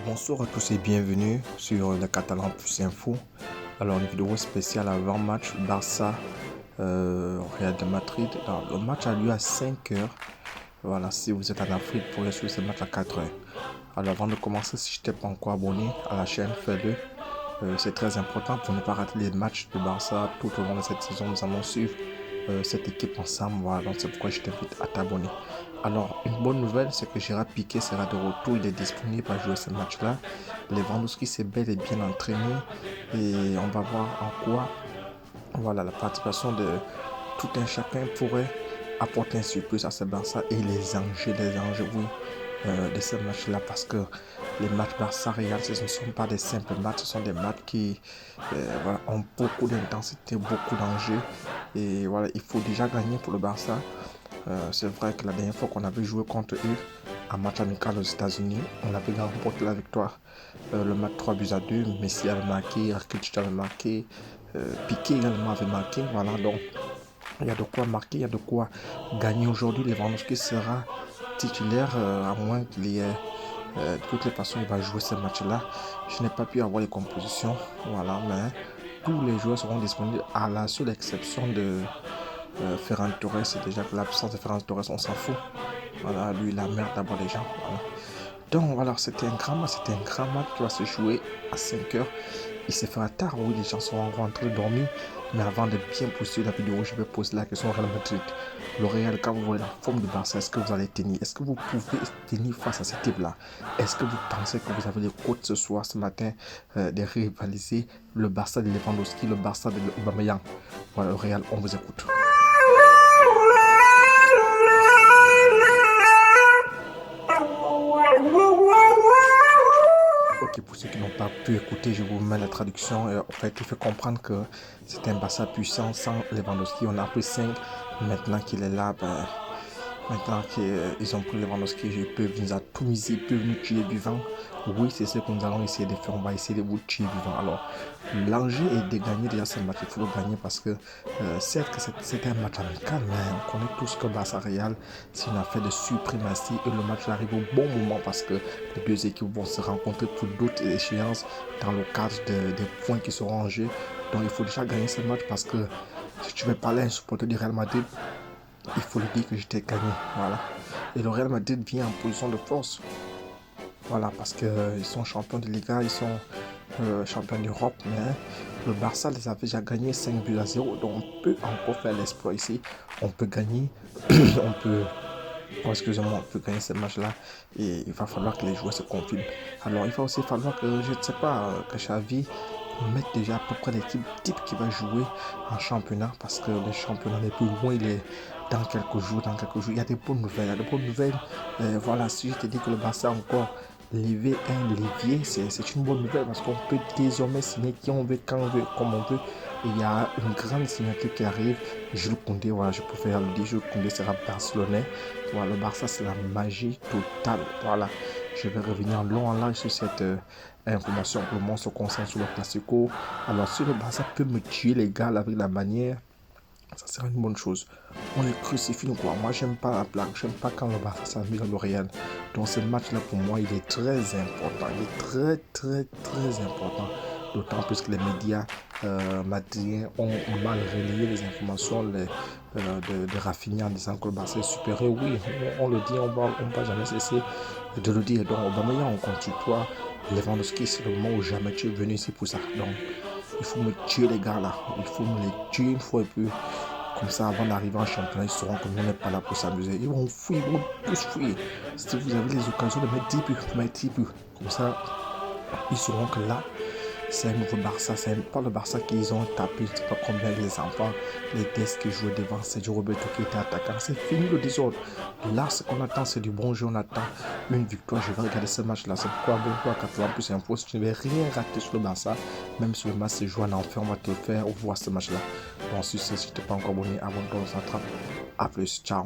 Bonsoir à tous et bienvenue sur le Catalan Plus Info. Alors, une vidéo spéciale avant-match Barça Real de Madrid. Alors, le match a lieu à 5 heures. Voilà, si vous êtes en Afrique, vous pourrez suivre ce match à 4 heures. Alors, avant de commencer, si je n'étais pas encore abonné à la chaîne, faites-le. C'est très important pour ne pas rater les matchs de Barça tout au long de cette saison. Nous allons suivre cette équipe ensemble. Voilà, donc c'est pourquoi je t'invite à t'abonner. Alors, une bonne nouvelle, c'est que Gérard Piqué sera de retour. Il est disponible à jouer ce match-là. Lewandowski s'est bel et bien entraîné et on va voir en quoi voilà, la participation de tout un chacun pourrait apporter un surplus à ce Barça et les enjeux, oui, de ce match-là, parce que les matchs Barça-Real, ce ne sont pas des simples matchs, ce sont des matchs qui voilà, ont beaucoup d'intensité, beaucoup d'enjeux. Et voilà, il faut déjà gagner pour le Barça. C'est vrai que la dernière fois qu'on avait joué contre eux, en match amical aux États-Unis, on avait remporté la victoire. Le match 3-2, Messi avait marqué, Rakitic avait marqué, Piqué également avait marqué. Voilà, donc il y a de quoi marquer, il y a de quoi gagner aujourd'hui. Lewandowski sera titulaire, à moins qu'il y ait. De toutes les façons, il va jouer ce match-là. Je n'ai pas pu avoir les compositions, voilà, mais tous les joueurs seront disponibles à la seule exception de Ferran Torres. C'est déjà que l'absence de Ferran Torres, on s'en fout. Voilà, lui, la merde d'abord les gens. Voilà. Donc voilà, c'était un grand match qui va se jouer à 5 heures. Il se fera tard, oui, les gens seront en train de dormir. Mais avant de bien poursuivre la vidéo, je vais poser la question au Real Madrid. Le Real, quand vous voyez la forme de Barça, est-ce que vous allez tenir? Est-ce que vous pouvez tenir face à cette équipe-là? Est-ce que vous pensez que vous avez les côtes ce soir, ce matin, de rivaliser le Barça de Lewandowski, le Barça de Aubameyang? Voilà, le Real, on vous écoute. Ok, pour ceux qui n'ont pas pu écouter, je vous mets la traduction. En fait, il fait comprendre que c'est un Barça puissant sans Lewandowski. On a pris 5. Maintenant qu'il est là, maintenant qu'ils ont pris Lewandowski, ils peuvent nous a tout misé, ils peuvent nous tuer vivants. Oui, c'est ce que nous allons essayer de faire. On va essayer de vous tuer vivants. Alors, l'enjeu est de gagner déjà ce match. Il faut le gagner parce que, certes, que c'est un match amical, mais on connaît tous que Barça Real, c'est une affaire de suprématie et le match arrive au bon moment parce que les deux équipes vont se rencontrer pour d'autres échéances dans le cadre des points qui seront en jeu. Donc, il faut déjà gagner ce match parce que si tu veux parler à un supporter du Real Madrid, il faut lui dire que j'étais gagné. Voilà. Et le Real Madrid vient en position de force. Voilà, parce qu'ils sont champions de Liga, ils sont champions d'Europe, mais le Barça les avait déjà gagné 5-0. Donc on peut encore faire l'exploit ici. On peut gagner, on peut, oh, excusez-moi, on peut gagner ce match-là. Et il va falloir que les joueurs se confirment. Alors il va aussi falloir que, je ne sais pas, que Xavi mette déjà à peu près l'équipe type qui va jouer en championnat, parce que le championnat n'est plus loin, il est dans quelques jours, il y a des bonnes nouvelles, voilà, si je te dis que le Barça a encore levé un levier, c'est une bonne nouvelle parce qu'on peut désormais signer qui on veut, quand on veut, comme on veut. Et il y a une grande signature qui arrive. Jules Koundé, voilà, je préfère le dire, Jules Koundé sera barcelonais. Voilà, le Barça, c'est la magie totale. Voilà, je vais revenir en long en large sur cette information. Le monde se concentre sur le Classico. Alors, si le Barça peut me tuer, les gars, avec la manière, ça sera une bonne chose. On les crucifie, quoi. Moi, j'aime pas la blague. J'aime pas quand le Barça s'amuse à l'Oréal. Donc, ce match-là, pour moi, il est très important. Il est très, très, très important. D'autant plus que les médias madriens ont mal relayé les informations de Rafinha en disant que le Barça est supérieur. Oui, on le dit, on va jamais cesser de le dire. Donc, Aubameyang, on compte sur toi. Lewandowski, c'est le moment où jamais tu es venu ici pour ça. Donc, il faut me tuer les gars là. Il faut me les tuer une fois et puis comme ça avant d'arriver en championnat, ils sauront que nous n'est pas là pour s'amuser. Ils vont fuir, ils vont tous fuir. Si vous avez les occasions de mettre 10 buts, mettez 10 buts. Comme ça, ils sauront que là, c'est un nouveau Barça. C'est pas le Barça qu'ils ont tapé, je ne sais pas combien les enfants, les tests qui jouaient devant Sergio Roberto qui était attaquant. C'est fini le désordre. Là, ce qu'on attend, c'est du bon jeu. On attend une victoire. Je vais regarder ce match-là. C'est pourquoi abonne-toi à 80 plus info. Si tu ne veux rien rater sur le Barça, même si le match se joue en enfer, on va te le faire voir ce match-là. Donc, si tu n'es pas encore abonné, abonne-toi, on s'attrape. A plus, ciao.